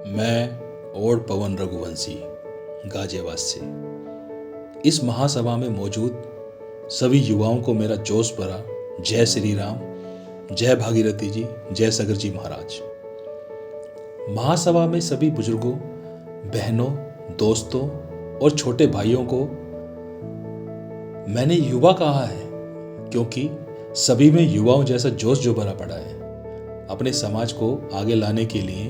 मैं और पवन रघुवंशी गाजियाबाद से इस महासभा में मौजूद सभी युवाओं को मेरा जोश भरा जय श्री राम, जय भागीरथी जी, जय सगर जी महाराज। महासभा में सभी बुजुर्गों, बहनों, दोस्तों और छोटे भाइयों को मैंने युवा कहा है क्योंकि सभी में युवाओं जैसा जोश जो भरा पड़ा है। अपने समाज को आगे लाने के लिए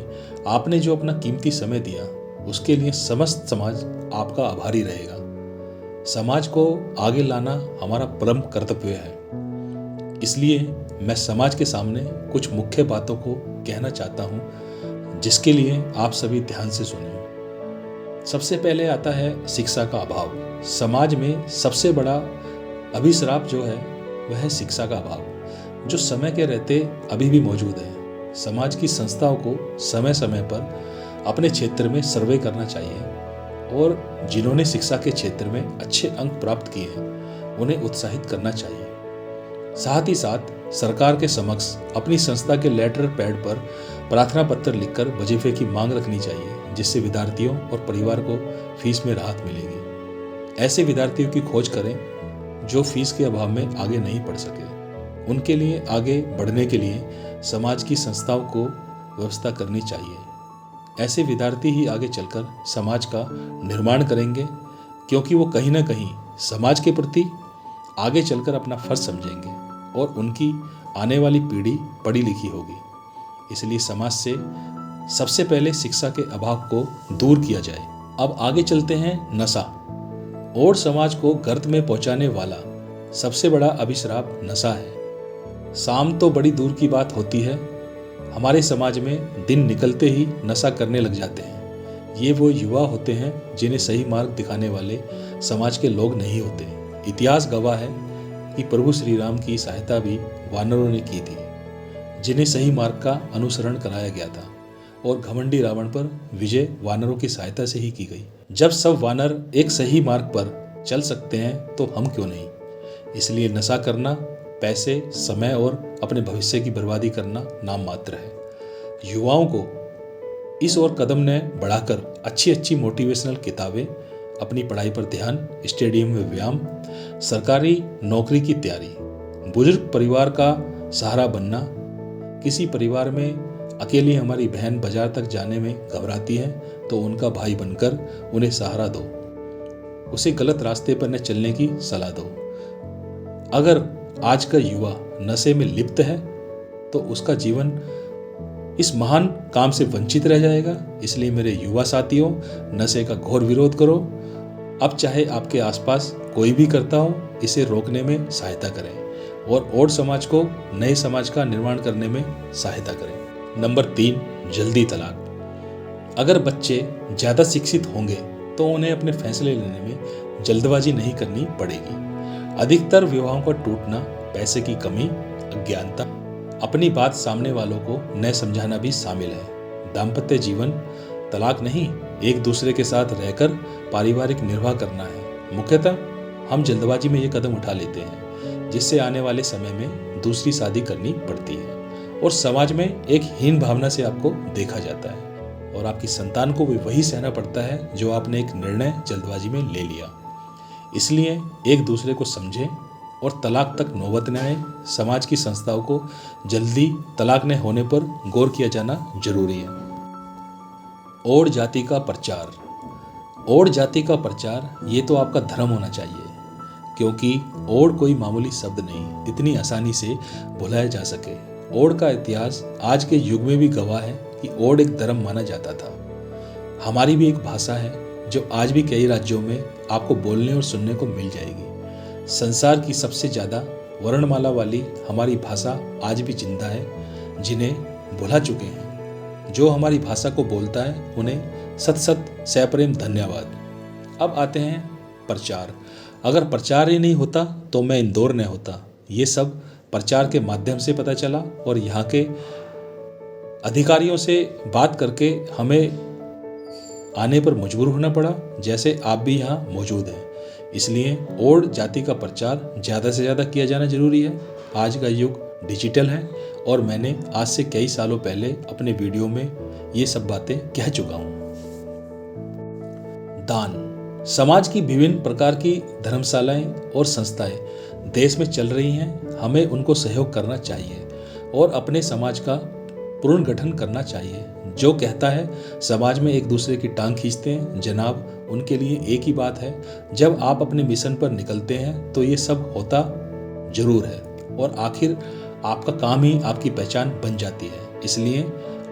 आपने जो अपना कीमती समय दिया उसके लिए समस्त समाज आपका आभारी रहेगा। समाज को आगे लाना हमारा परम कर्तव्य है। इसलिए मैं समाज के सामने कुछ मुख्य बातों को कहना चाहता हूं, जिसके लिए आप सभी ध्यान से सुनें। सबसे पहले आता है शिक्षा का अभाव। समाज में सबसे बड़ा अभिश्राप जो है वह है शिक्षा का अभाव, जो समय के रहते अभी भी मौजूद है। समाज की संस्थाओं को समय समय पर अपने क्षेत्र में सर्वे करना चाहिए और जिन्होंने शिक्षा के क्षेत्र में अच्छे अंक प्राप्त किए हैं उन्हें उत्साहित करना चाहिए। साथ ही साथ सरकार के समक्ष अपनी संस्था के लेटर पैड पर प्रार्थना पत्र लिखकर वजीफे की मांग रखनी चाहिए, जिससे विद्यार्थियों और परिवार को फीस में राहत मिलेगी। ऐसे विद्यार्थियों की खोज करें जो फीस के अभाव में आगे नहीं पढ़ सके। उनके लिए आगे बढ़ने के लिए समाज की संस्थाओं को व्यवस्था करनी चाहिए। ऐसे विद्यार्थी ही आगे चलकर समाज का निर्माण करेंगे, क्योंकि वो कहीं ना कहीं समाज के प्रति आगे चलकर अपना फर्ज समझेंगे और उनकी आने वाली पीढ़ी पढ़ी लिखी होगी। इसलिए समाज से सबसे पहले शिक्षा के अभाव को दूर किया जाए। अब आगे चलते हैं नशा। और समाज को गर्त में पहुंचाने वाला सबसे बड़ा अभिश्राप नशा है। शाम तो बड़ी दूर की बात होती है, हमारे समाज में दिन निकलते ही नशा करने लग जाते हैं। ये वो युवा होते हैं जिन्हें सही मार्ग दिखाने वाले समाज के लोग नहीं होते। इतिहास गवाह है कि प्रभु श्री राम की सहायता भी वानरों ने की थी, जिन्हें सही मार्ग का अनुसरण कराया गया था, और घमंडी रावण पर विजय वानरों की सहायता से ही की गई। जब सब वानर एक सही मार्ग पर चल सकते हैं तो हम क्यों नहीं। इसलिए नशा करना पैसे, समय और अपने भविष्य की बर्बादी करना नाम मात्र है। युवाओं को इस ओर कदम ने बढ़ाकर अच्छी मोटिवेशनल किताबें, अपनी पढ़ाई पर ध्यान, स्टेडियम में व्यायाम, सरकारी नौकरी की तैयारी, बुजुर्ग परिवार का सहारा बनना। किसी परिवार में अकेली हमारी बहन बाजार तक जाने में घबराती है तो उनका भाई बनकर उन्हें सहारा दो, उसे गलत रास्ते पर न चलने की सलाह दो। अगर आज का युवा नशे में लिप्त है तो उसका जीवन इस महान काम से वंचित रह जाएगा। इसलिए मेरे युवा साथियों, नशे का घोर विरोध करो। अब चाहे आपके आसपास कोई भी करता हो, इसे रोकने में सहायता करें और समाज को नए समाज का निर्माण करने में सहायता करें। नंबर 3, जल्दी तलाक। अगर बच्चे ज़्यादा शिक्षित होंगे तो उन्हें अपने फैसले लेने में जल्दबाजी नहीं करनी पड़ेगी। अधिकतर विवाहों का टूटना पैसे की कमी, अज्ञानता, अपनी बात सामने वालों को न समझाना भी शामिल है। दाम्पत्य जीवन तलाक नहीं, एक दूसरे के साथ रहकर पारिवारिक निर्वाह करना है। मुख्यतः हम जल्दबाजी में ये कदम उठा लेते हैं, जिससे आने वाले समय में दूसरी शादी करनी पड़ती है और समाज में एक हीन भावना से आपको देखा जाता है और आपकी संतान को भी वही सहना पड़ता है जो आपने एक निर्णय जल्दबाजी में ले लिया। इसलिए एक दूसरे को समझें और तलाक तक नौबत न आए। समाज की संस्थाओं को जल्दी तलाक न होने पर गौर किया जाना जरूरी है। और जाति का प्रचार। और जाति का प्रचार ये तो आपका धर्म होना चाहिए, क्योंकि और कोई मामूली शब्द नहीं इतनी आसानी से भुलाया जा सके। ओड़ का इतिहास आज के युग में भी गवाह है कि ओड़ एक धर्म माना जाता था। हमारी भी एक भाषा है जो आज भी कई राज्यों में आपको बोलने और सुनने को मिल जाएगी। संसार की सबसे ज़्यादा वर्णमाला वाली हमारी भाषा आज भी जिंदा है, जिन्हें भुला चुके हैं। जो हमारी भाषा को बोलता है उन्हें सत सत सप्रेम धन्यवाद। अब आते हैं प्रचार। अगर प्रचार ही नहीं होता तो मैं इंदौर न होता। ये सब प्रचार के माध्यम से पता चला और यहाँ के अधिकारियों से बात करके हमें आने पर मजबूर होना पड़ा, जैसे आप भी यहाँ मौजूद हैं। इसलिए और जाति का प्रचार ज़्यादा से ज़्यादा किया जाना जरूरी है। आज का युग डिजिटल है और मैंने आज से कई सालों पहले अपने वीडियो में ये सब बातें कह चुका हूं। दान। समाज की विभिन्न प्रकार की धर्मशालाएं और संस्थाएं देश में चल रही हैं। हमें उनको सहयोग करना चाहिए और अपने समाज का पुनर्गठन करना चाहिए। जो कहता है समाज में एक दूसरे की टांग खींचते हैं, जनाब उनके लिए एक ही बात है, जब आप अपने मिशन पर निकलते हैं तो ये सब होता जरूर है और आखिर आपका काम ही आपकी पहचान बन जाती है। इसलिए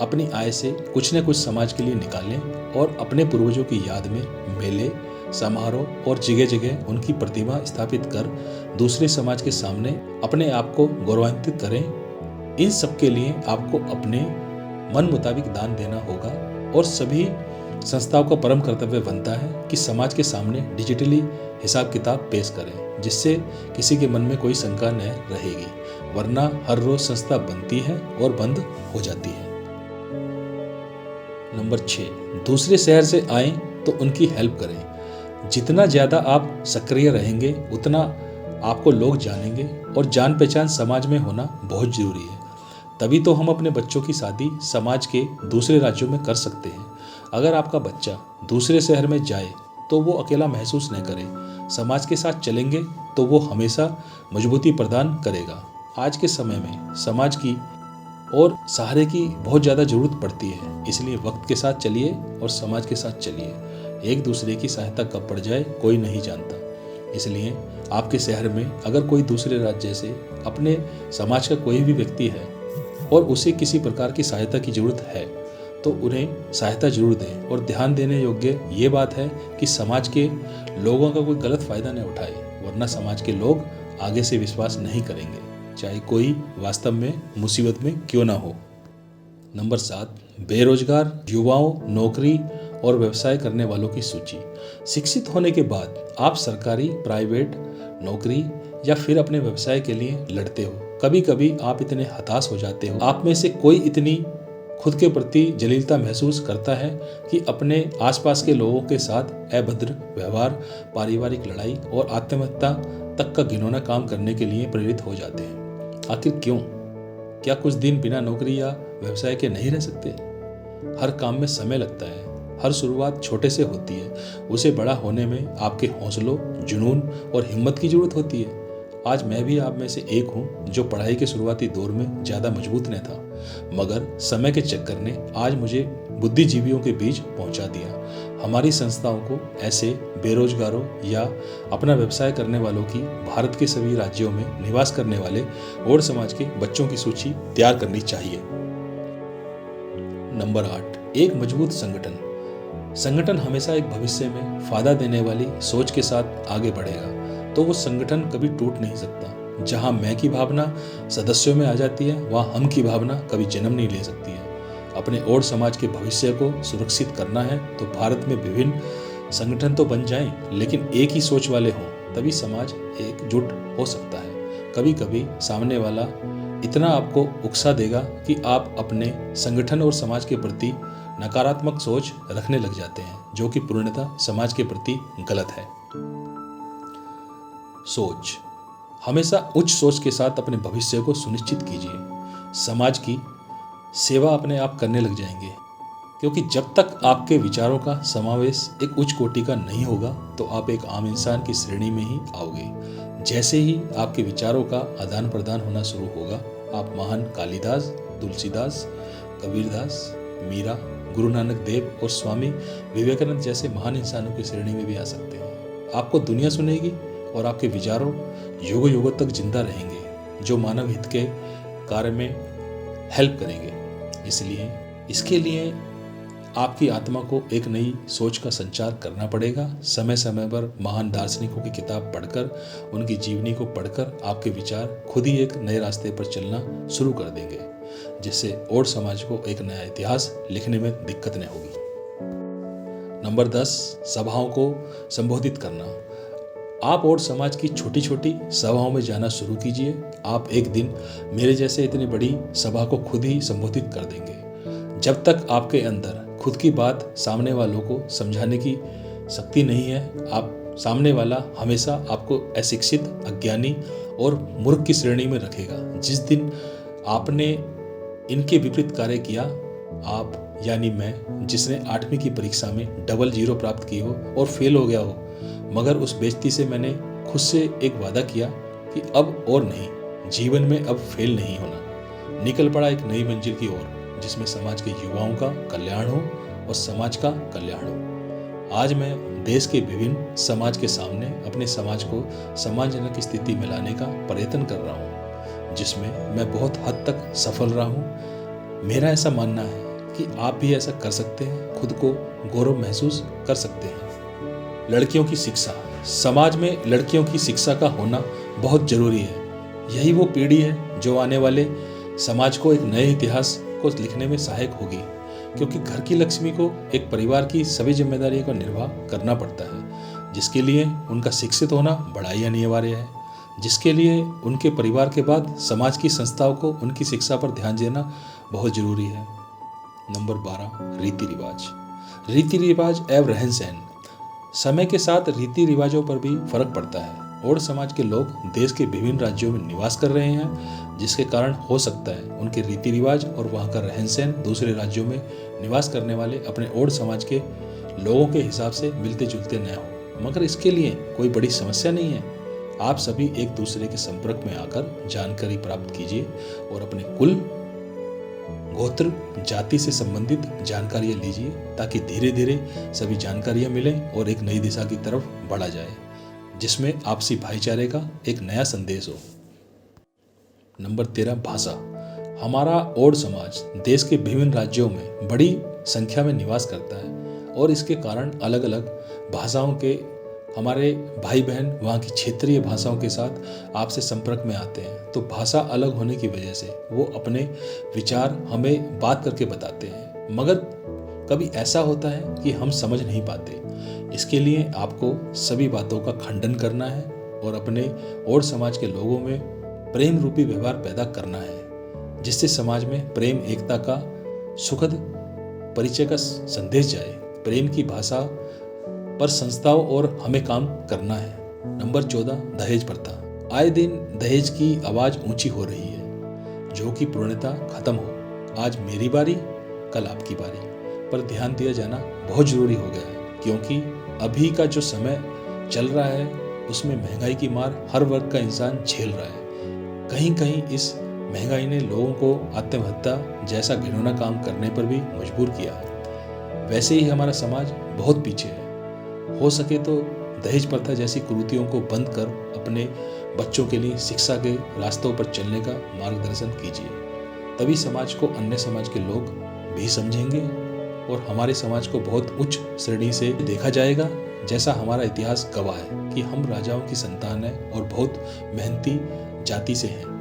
अपनी आय से कुछ न कुछ समाज के लिए निकालें और अपने पूर्वजों की याद में मेले, समारोह और जगह जगह उनकी प्रतिमा स्थापित कर दूसरे समाज के सामने अपने आप को गौरवान्वित करें। इन सब के लिए आपको अपने मन मुताबिक दान देना होगा और सभी संस्थाओं का परम कर्तव्य बनता है कि समाज के सामने डिजिटली हिसाब किताब पेश करें, जिससे किसी के मन में कोई शंका न रहेगी, वरना हर रोज संस्था बनती है और बंद हो जाती है। नंबर 6, दूसरे शहर से आए तो उनकी हेल्प करें। जितना ज़्यादा आप सक्रिय रहेंगे उतना आपको लोग जानेंगे और जान पहचान समाज में होना बहुत ज़रूरी है। तभी तो हम अपने बच्चों की शादी समाज के दूसरे राज्यों में कर सकते हैं। अगर आपका बच्चा दूसरे शहर में जाए तो वो अकेला महसूस न करे, समाज के साथ चलेंगे तो वो हमेशा मजबूती प्रदान करेगा। आज के समय में समाज की और सहारे की बहुत ज़्यादा ज़रूरत पड़ती है, इसलिए वक्त के साथ चलिए और समाज के साथ चलिए। एक दूसरे की सहायता कब पड़ जाए कोई नहीं जानता। इसलिए आपके शहर में अगर कोई दूसरे राज्य से अपने समाज का कोई भी व्यक्ति है और उसे किसी प्रकार की सहायता की ज़रूरत है तो उन्हें सहायता जरूर दें। और ध्यान देने योग्य ये बात है कि समाज के लोगों का कोई गलत फ़ायदा न उठाए, वरना समाज के लोग आगे से विश्वास नहीं करेंगे, चाहे कोई वास्तव में मुसीबत में क्यों ना हो। नंबर 7, बेरोजगार युवाओं, नौकरी और व्यवसाय करने वालों की सूची। शिक्षित होने के बाद आप सरकारी, प्राइवेट नौकरी या फिर अपने व्यवसाय के लिए लड़ते हो। कभी कभी आप इतने हताश हो जाते हो, आप में से कोई इतनी खुद के प्रति जलीलता महसूस करता है कि अपने आसपास के लोगों के साथ अभद्र व्यवहार, पारिवारिक लड़ाई और आत्महत्या तक का घिनौना काम करने के लिए प्रेरित हो जाते हैं। आखिर क्यों? क्या कुछ दिन बिना नौकरी या व्यवसाय के नहीं रह सकते? हर काम में समय लगता है, हर शुरुआत छोटे से होती है, उसे बड़ा होने में आपके हौसलों, जुनून और हिम्मत की जरूरत होती है। आज मैं भी आप में से एक हूँ जो पढ़ाई के शुरुआती दौर में ज़्यादा मजबूत नहीं था, मगर समय के चक्कर ने आज मुझे बुद्धिजीवियों के बीच पहुँचा दिया। हमारी संस्थाओं को ऐसे बेरोजगारों या अपना व्यवसाय करने वालों की भारत के सभी राज्यों में निवास करने वाले और समाज के बच्चों की सूची तैयार करनी चाहिए। नंबर 8, एक मजबूत संगठन। संगठन हमेशा एक भविष्य में फायदा देने वाली सोच के साथ आगे बढ़ेगा तो वो संगठन कभी टूट नहीं सकता। जहां मैं की भावना सदस्यों में आ जाती है, वहां हम की भावना कभी जन्म नहीं ले सकती है। अपने और समाज के भविष्य को सुरक्षित करना है तो भारत में विभिन्न संगठन तो बन जाएं, लेकिन एक ही सोच वाले हों, तभी समाज एकजुट हो सकता है। कभी कभी सामने वाला इतना आपको उकसा देगा कि आप अपने संगठन और समाज के प्रति नकारात्मक सोच रखने लग जाते हैं, जो कि पूर्णतः समाज के प्रति गलत है। सोच। हमेशा उच्च सोच के साथ अपने भविष्य को सुनिश्चित कीजिए। समाज की सेवा अपने आप करने लग जाएंगे, क्योंकि जब तक आपके विचारों का समावेश एक उच्च कोटि का नहीं होगा तो आप एक आम इंसान की श्रेणी में ही आओगे। जैसे ही आपके विचारों का आदान प्रदान होना शुरू होगा, आप महान कालिदास, तुलसीदास, कबीरदास, मीरा, गुरु नानक देव और स्वामी विवेकानंद जैसे महान इंसानों की श्रेणी में भी आ सकते हैं। आपको दुनिया सुनेगी और आपके विचारों युगों युगों तक जिंदा रहेंगे, जो मानव हित के कार्य में हेल्प करेंगे। इसलिए इसके लिए आपकी आत्मा को एक नई सोच का संचार करना पड़ेगा। समय समय पर महान दार्शनिकों की किताब पढ़कर, उनकी जीवनी को पढ़कर आपके विचार खुद ही एक नए रास्ते पर चलना शुरू कर देंगे, जिससे और समाज को एक नया इतिहास लिखने में दिक्कत नहीं होगी। नंबर 10, सभाओं को संबोधित करना। आप और समाज की छोटी छोटी सभाओं में जाना शुरू कीजिए। आप एक दिन मेरे जैसे इतनी बड़ी सभा को खुद ही संबोधित कर देंगे। जब तक आपके अंदर खुद की बात सामने वालों को समझाने की शक्ति नहीं है, आप सामने वाला हमेशा आपको अशिक्षित, अज्ञानी और मूर्ख की श्रेणी में रखेगा। जिस दिन आपने इनके विपरीत कार्य किया, आप यानी मैं, जिसने 8वीं की परीक्षा में डबल 0 प्राप्त की हो और फेल हो गया हो, मगर उस बेइज्जती से मैंने खुद से एक वादा किया कि अब और नहीं, जीवन में अब फेल नहीं होना। निकल पड़ा एक नई मंजिल की ओर, जिसमें समाज के युवाओं का कल्याण हो और समाज का कल्याण हो। आज मैं देश के विभिन्न समाज के सामने अपने समाज को सम्मानजनक स्थिति में लाने का प्रयत्न कर रहा हूँ, जिसमें मैं बहुत हद तक सफल रहा हूँ। मेरा ऐसा मानना है कि आप भी ऐसा कर सकते हैं, खुद को गौरव महसूस कर सकते हैं। लड़कियों की शिक्षा। समाज में लड़कियों की शिक्षा का होना बहुत जरूरी है। यही वो पीढ़ी है जो आने वाले समाज को एक नए इतिहास को लिखने में सहायक होगी, क्योंकि घर की लक्ष्मी को एक परिवार की सभी जिम्मेदारियों का निर्वाह करना पड़ता है, जिसके लिए उनका शिक्षित होना बड़ा ही अनिवार्य है, जिसके लिए उनके परिवार के बाद समाज की संस्थाओं को उनकी शिक्षा पर ध्यान देना बहुत जरूरी है। नंबर 12, रीति रिवाज। रीति रिवाज एवं रहन सहन। समय के साथ रीति रिवाजों पर भी फर्क पड़ता है। और समाज के लोग देश के विभिन्न राज्यों में निवास कर रहे हैं, जिसके कारण हो सकता है उनके रीति रिवाज और वहाँ का रहन सहन दूसरे राज्यों में निवास करने वाले अपने और समाज के लोगों के हिसाब से मिलते जुलते न हो। मगर इसके लिए कोई बड़ी समस्या नहीं है। आप सभी एक दूसरे के संपर्क में आकर जानकारी प्राप्त कीजिए और अपने कुल, गोत्र, जाति से संबंधित जानकारियां लीजिए, ताकि धीरे धीरे सभी जानकारियां मिलें और एक नई दिशा की तरफ बढ़ा जाए, जिसमें आपसी भाईचारे का एक नया संदेश हो। नंबर 13, भाषा। हमारा ओड समाज देश के विभिन्न राज्यों में बड़ी संख्या में निवास करता है और इसके कारण अलग अलग भाषाओं के हमारे भाई बहन वहाँ की क्षेत्रीय भाषाओं के साथ आपसे संपर्क में आते हैं। तो भाषा अलग होने की वजह से वो अपने विचार हमें बात करके बताते हैं, मगर कभी ऐसा होता है कि हम समझ नहीं पाते। इसके लिए आपको सभी बातों का खंडन करना है और अपने और समाज के लोगों में प्रेम रूपी व्यवहार पैदा करना है, जिससे समाज में प्रेम एकता का सुखद परिचय का संदेश जाए। प्रेम की भाषा पर संस्थाओं और हमें काम करना है। नंबर 14, दहेज प्रथा। आए दिन दहेज की आवाज ऊंची हो रही है, जो कि पूर्णतः खत्म हो। आज मेरी बारी, कल आपकी बारी पर ध्यान दिया जाना बहुत जरूरी हो गया है, क्योंकि अभी का जो समय चल रहा है उसमें महंगाई की मार हर वर्ग का इंसान झेल रहा है। कहीं कहीं इस महंगाई ने लोगों को आत्महत्या जैसा घिनौना काम करने पर भी मजबूर किया है। वैसे ही हमारा समाज बहुत पीछे है। हो सके तो दहेज प्रथा जैसी कुरीतियों को बंद कर अपने बच्चों के लिए शिक्षा के रास्तों पर चलने का मार्गदर्शन कीजिए। तभी समाज को अन्य समाज के लोग भी समझेंगे और हमारे समाज को बहुत उच्च श्रेणी से देखा जाएगा, जैसा हमारा इतिहास गवाह है कि हम राजाओं की संतान हैं और बहुत मेहनती जाति से हैं।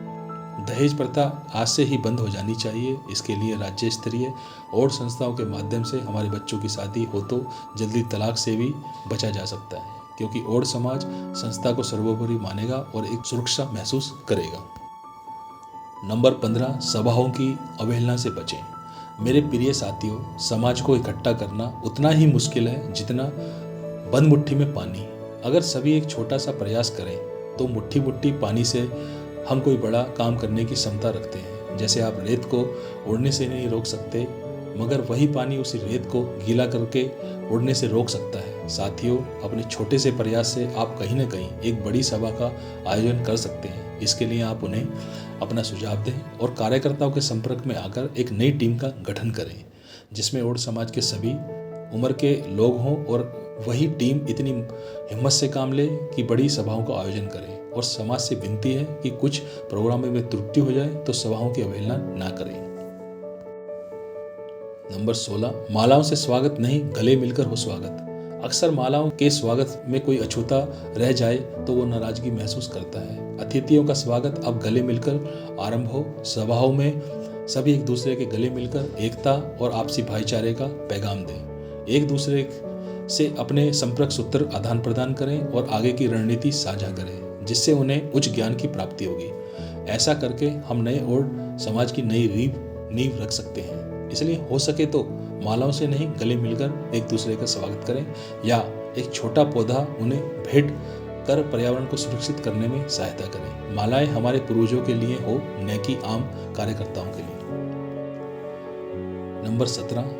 दहेज प्रथा आज से ही बंद हो जानी चाहिए। इसके लिए राज्य स्तरीय और संस्थाओं के माध्यम से हमारे बच्चों की शादी हो तो जल्दी तलाक से भी बचा जा सकता है, क्योंकि और समाज संस्था को सर्वोपरि मानेगा और एक सुरक्षा महसूस करेगा। नंबर 15, सभाओं की अवहेलना से बचें। मेरे प्रिय साथियों, समाज को इकट्ठा करना उतना ही मुश्किल है जितना बंद मुट्ठी में पानी। अगर सभी एक छोटा सा प्रयास करें तो मुट्ठी मुट्ठी पानी से हम कोई बड़ा काम करने की क्षमता रखते हैं। जैसे आप रेत को उड़ने से नहीं रोक सकते, मगर वही पानी उसी रेत को गीला करके उड़ने से रोक सकता है। साथियों, अपने छोटे से प्रयास से आप कहीं न कहीं एक बड़ी सभा का आयोजन कर सकते हैं। इसके लिए आप उन्हें अपना सुझाव दें और कार्यकर्ताओं के संपर्क में आकर एक नई टीम का गठन करें, जिसमें ओड समाज के सभी उम्र के लोग हों और वही टीम इतनी हिम्मत से काम ले कि बड़ी सभाओं का आयोजन करें। और समाज से विनती है कि कुछ प्रोग्रामों में त्रुटि हो जाए तो सभाओं की अवहेलना ना करें। नंबर 16, मालाओं से स्वागत नहीं, गले मिलकर हो स्वागत। अक्सर मालाओं के स्वागत में कोई अछूता रह जाए तो वो नाराजगी महसूस करता है। अतिथियों का स्वागत अब गले मिलकर आरंभ हो। सभाओं में सभी एक दूसरे के गले मिलकर एकता और आपसी भाईचारे का पैगाम दें। एक दूसरे से अपने संपर्क सूत्र आदान प्रदान करें और आगे की रणनीति साझा करें, जिससे उन्हें उच्च ज्ञान की प्राप्ति होगी। ऐसा करके हम नए और समाज की नई नींव रख सकते हैं। इसलिए हो सके तो मालाओं से नहीं, गले मिलकर एक दूसरे का स्वागत करें या एक छोटा पौधा उन्हें भेंट कर पर्यावरण को सुरक्षित करने में सहायता करें। मालाएं हमारे पूर्वजों के लिए हो, न कि आम कार्यकर्ताओं के लिए। नंबर 17,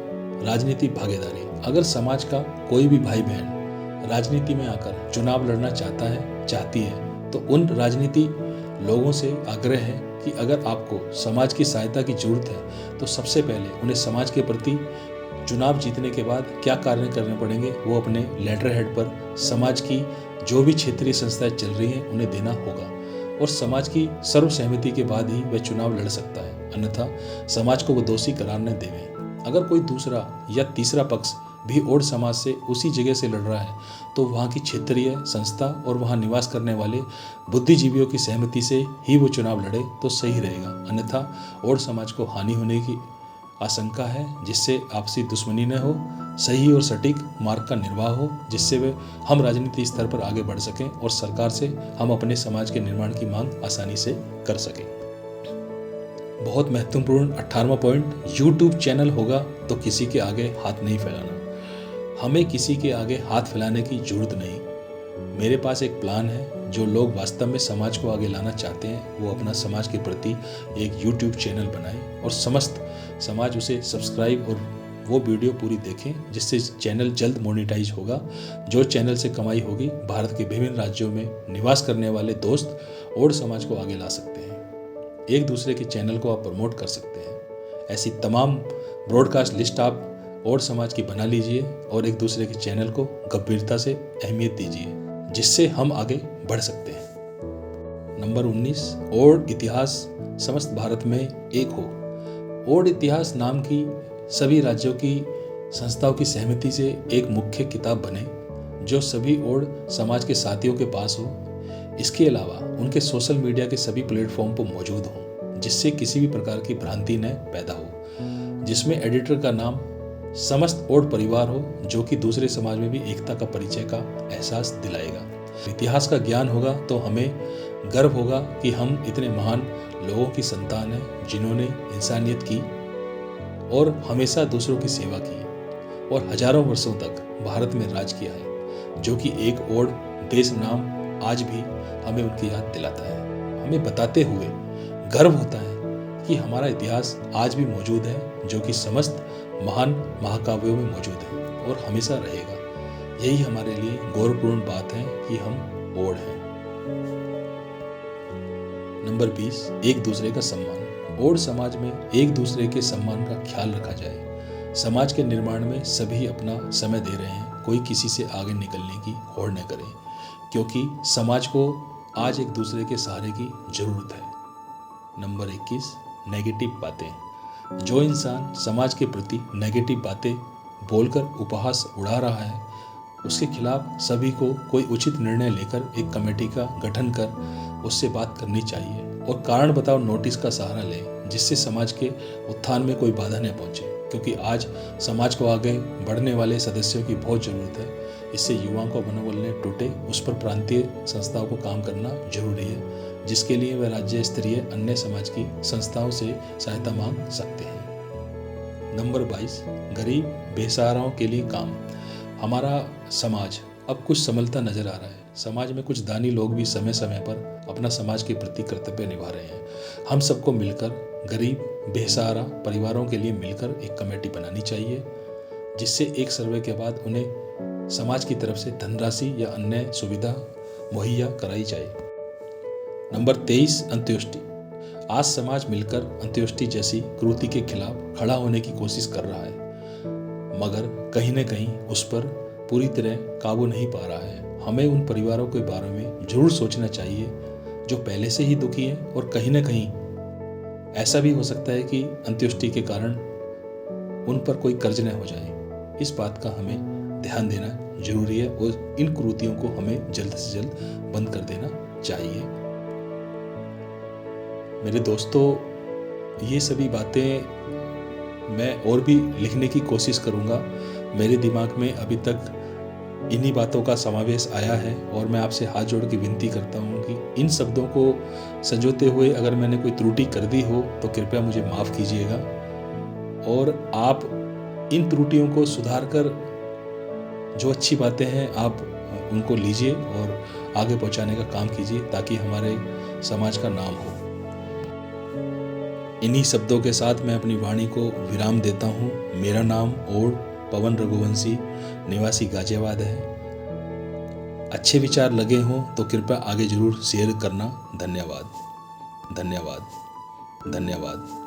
राजनीति भागीदारी। अगर समाज का कोई भी भाई बहन राजनीति में आकर चुनाव लड़ना चाहती है तो उन राजनीति लोगों से आग्रह है कि अगर आपको समाज की सहायता की जरूरत है तो सबसे पहले उन्हें समाज के प्रति चुनाव जीतने के बाद क्या कार्य करने पड़ेंगे वो अपने लेटर हेड पर समाज की जो भी क्षेत्रीय संस्थाएं चल रही हैं उन्हें देना होगा और समाज की सर्वसहमति के बाद ही वह चुनाव लड़ सकता है, अन्यथा समाज को वो दोषी करार न देवे। अगर कोई दूसरा या तीसरा पक्ष भी ओड समाज से उसी जगह से लड़ रहा है तो वहाँ की क्षेत्रीय संस्था और वहाँ निवास करने वाले बुद्धिजीवियों की सहमति से ही वो चुनाव लड़े तो सही रहेगा, अन्यथा ओड समाज को हानि होने की आशंका है, जिससे आपसी दुश्मनी न हो, सही और सटीक मार्ग का निर्वाह हो, जिससे वे हम राजनीति स्तर पर आगे बढ़ सकें और सरकार से हम अपने समाज के निर्माण की मांग आसानी से कर सकें। बहुत महत्वपूर्ण 18वां पॉइंट, यूट्यूब चैनल होगा तो किसी के आगे हाथ नहीं फैलाना। हमें किसी के आगे हाथ फैलाने की जरूरत नहीं। मेरे पास एक प्लान है। जो लोग वास्तव में समाज को आगे लाना चाहते हैं वो अपना समाज के प्रति एक यूट्यूब चैनल बनाएं और समस्त समाज उसे सब्सक्राइब और वो वीडियो पूरी देखें, जिससे चैनल जल्द मोनेटाइज होगा। जो चैनल से कमाई होगी भारत के विभिन्न राज्यों में निवास करने वाले दोस्त ओड समाज को आगे ला सकते हैं। एक दूसरे के चैनल को आप प्रमोट कर सकते हैं। ऐसी तमाम ब्रॉडकास्ट लिस्ट आप ओड समाज की बना लीजिए और एक दूसरे के चैनल को गंभीरता से अहमियत दीजिए, जिससे हम आगे बढ़ सकते हैं। नंबर 19, ओड इतिहास समस्त भारत में एक हो। ओड इतिहास नाम की सभी राज्यों की संस्थाओं की सहमति से एक मुख्य किताब बने जो सभी ओड समाज के साथियों के पास हो। इसके अलावा उनके सोशल मीडिया के सभी प्लेटफॉर्म पर मौजूद हों, जिससे किसी भी प्रकार की भ्रांति न पैदा हो। जिसमें एडिटर का नाम समस्त ओड परिवार हो, जो कि दूसरे समाज में भी एकता का परिचय का एहसास दिलाएगा। इतिहास का ज्ञान होगा तो हमें गर्व होगा कि हम इतने महान लोगों की संतान हैं जिन्होंने इंसानियत की और हमेशा दूसरों की सेवा की और हजारों वर्षों तक भारत में राज किया है, जो कि एक ओड देश नाम आज भी हमें उनकी याद दिलाता है। हमें बताते हुए गर्व होता है कि हमारा इतिहास आज भी मौजूद है, जो कि समस्त महान महाकाव्यों में मौजूद है और हमेशा रहेगा। यही हमारे लिए गौरवपूर्ण बात है कि हम ओड हैं। नंबर 20, एक दूसरे का सम्मान। ओड समाज में एक दूसरे के सम्मान का ख्याल रखा जाए। समाज के निर्माण में सभी अपना समय दे रहे हैं, कोई किसी से आगे निकलने की होड़ न करे, क्योंकि समाज को आज एक दूसरे के सहारे की जरूरत है। नंबर 21, नेगेटिव बातें। जो इंसान समाज के प्रति नेगेटिव बातें बोलकर उपहास उड़ा रहा है उसके खिलाफ सभी को कोई उचित निर्णय लेकर एक कमेटी का गठन कर उससे बात करनी चाहिए और कारण बताओ नोटिस का सहारा लें, जिससे समाज के उत्थान में कोई बाधा न पहुंचे, क्योंकि आज समाज को आगे बढ़ने वाले सदस्यों की बहुत ज़रूरत है। इससे युवाओं का मनोबल न टूटे, उस पर प्रांतीय संस्थाओं को काम करना जरूरी है, जिसके लिए वे राज्य स्तरीय अन्य समाज की संस्थाओं से सहायता मांग सकते हैं। नंबर 22, गरीब बेसहाराओं के लिए काम। हमारा समाज अब कुछ संभलता नजर आ रहा है। समाज में कुछ दानी लोग भी समय समय पर अपना समाज के प्रति कर्तव्य निभा रहे हैं। हम सबको मिलकर गरीब बेसहारा परिवारों के लिए मिलकर एक कमेटी बनानी चाहिए, जिससे एक सर्वे के बाद उन्हें समाज की तरफ से धनराशि या अन्य सुविधा मुहैया कराई जाए। नंबर 23, अंत्योष्टि। आज समाज मिलकर अंत्योष्टि जैसी क्रूरता के खिलाफ खड़ा होने की कोशिश कर रहा है, मगर कहीं न कहीं उस पर पूरी तरह काबू नहीं पा रहा है। हमें उन परिवारों के बारे में जरूर सोचना चाहिए जो पहले से ही दुखी हैं और कहीं न कहीं ऐसा भी हो सकता है कि अंत्योष्टि के कारण उन पर कोई कर्ज न हो जाए। इस बात का हमें ध्यान देना जरूरी है और इन क्रूरतियों को हमें जल्द से जल्द बंद कर देना चाहिए। मेरे दोस्तों, ये सभी बातें मैं और भी लिखने की कोशिश करूँगा। मेरे दिमाग में अभी तक इन्हीं बातों का समावेश आया है और मैं आपसे हाथ जोड़ के विनती करता हूँ कि इन शब्दों को संजोते हुए अगर मैंने कोई त्रुटि कर दी हो तो कृपया मुझे माफ़ कीजिएगा और आप इन त्रुटियों को सुधार कर जो अच्छी बातें हैं आप उनको लीजिए और आगे पहुँचाने का काम कीजिए, ताकि हमारे समाज का नाम हो। इन्हीं शब्दों के साथ मैं अपनी वाणी को विराम देता हूँ। मेरा नाम ओड पवन रघुवंशी, निवासी गाजियाबाद है। अच्छे विचार लगे हों तो कृपया आगे ज़रूर शेयर करना। धन्यवाद, धन्यवाद, धन्यवाद।